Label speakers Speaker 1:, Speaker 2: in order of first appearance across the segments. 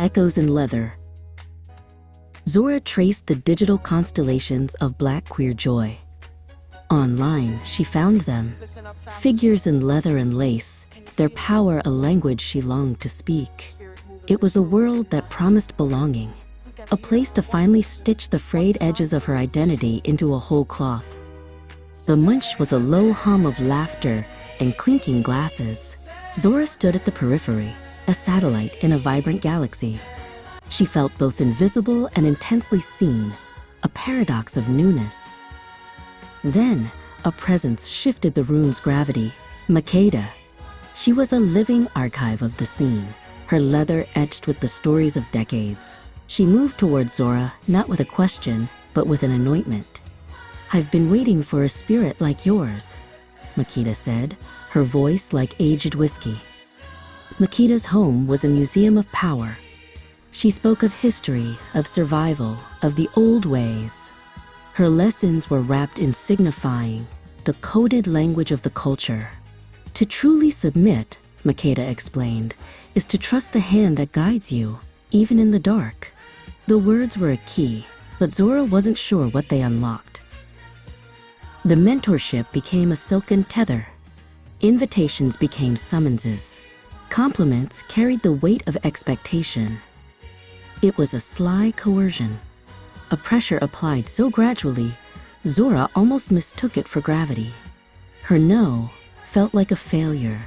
Speaker 1: Echoes in Leather. Zora traced the digital constellations of Black queer joy. Online, she found them, figures in leather and lace, their power a language she longed to speak. It was a world that promised belonging, a place to finally stitch the frayed edges of her identity into a whole cloth. The munch was a low hum of laughter and clinking glasses. Zora stood at the periphery, a satellite in a vibrant galaxy. She felt both invisible and intensely seen, a paradox of newness. Then, a presence shifted the room's gravity. Makeda. She was a living archive of the scene, her leather etched with the stories of decades. She moved towards Zora, not with a question, but with an anointment. "I've been waiting for a spirit like yours," Makeda said, her voice like aged whiskey. Makeda's home was a museum of power. She spoke of history, of survival, of the old ways. Her lessons were wrapped in signifying, the coded language of the culture. To truly submit, Makeda explained, is to trust the hand that guides you, even in the dark. The words were a key, but Zora wasn't sure what they unlocked. The mentorship became a silken tether. Invitations became summonses. Compliments carried the weight of expectation. It was a sly coercion, a pressure applied so gradually, Zora almost mistook it for gravity. Her no felt like a failure,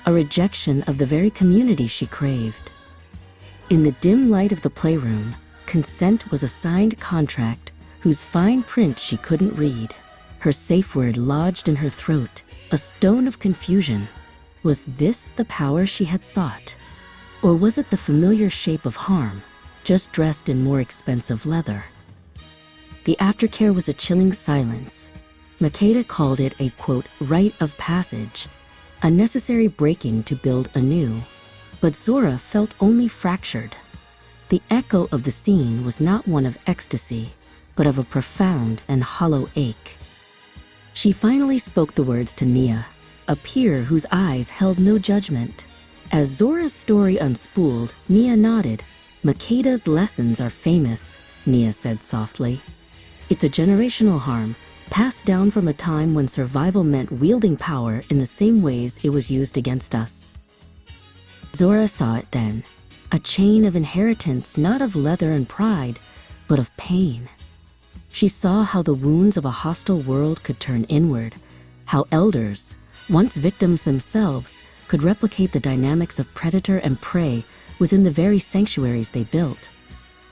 Speaker 1: a rejection of the very community she craved. In the dim light of the playroom, consent was a signed contract whose fine print she couldn't read. Her safe word lodged in her throat, a stone of confusion. Was this the power she had sought? Or was it the familiar shape of harm, just dressed in more expensive leather? The aftercare was a chilling silence. Makeda called it a, quote, rite of passage, a necessary breaking to build anew. But Zora felt only fractured. The echo of the scene was not one of ecstasy, but of a profound and hollow ache. She finally spoke the words to Nia, a peer whose eyes held no judgment. As Zora's story unspooled, Nia nodded. "Makeda's lessons are famous," Nia said softly. "It's a generational harm, passed down from a time when survival meant wielding power in the same ways it was used against us." Zora saw it then, a chain of inheritance not of leather and pride, but of pain. She saw how the wounds of a hostile world could turn inward, how elders, once victims themselves, could replicate the dynamics of predator and prey within the very sanctuaries they built.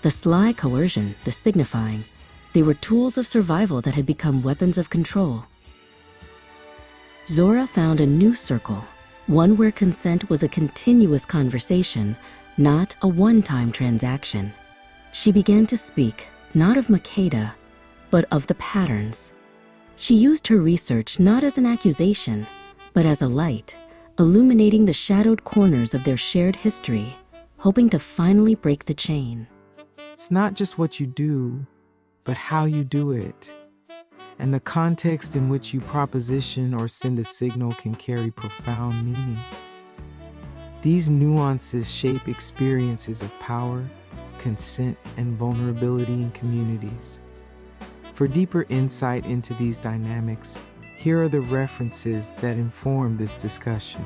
Speaker 1: The sly coercion, the signifying, they were tools of survival that had become weapons of control. Zora found a new circle, one where consent was a continuous conversation, not a one-time transaction. She began to speak, not of Makeda, but of the patterns. She used her research not as an accusation, but as a light, illuminating the shadowed corners of their shared history, hoping to finally break the chain.
Speaker 2: It's not just what you do, but how you do it. And the context in which you proposition or send a signal can carry profound meaning. These nuances shape experiences of power, consent, and vulnerability in communities. For deeper insight into these dynamics, here are the references that inform this discussion.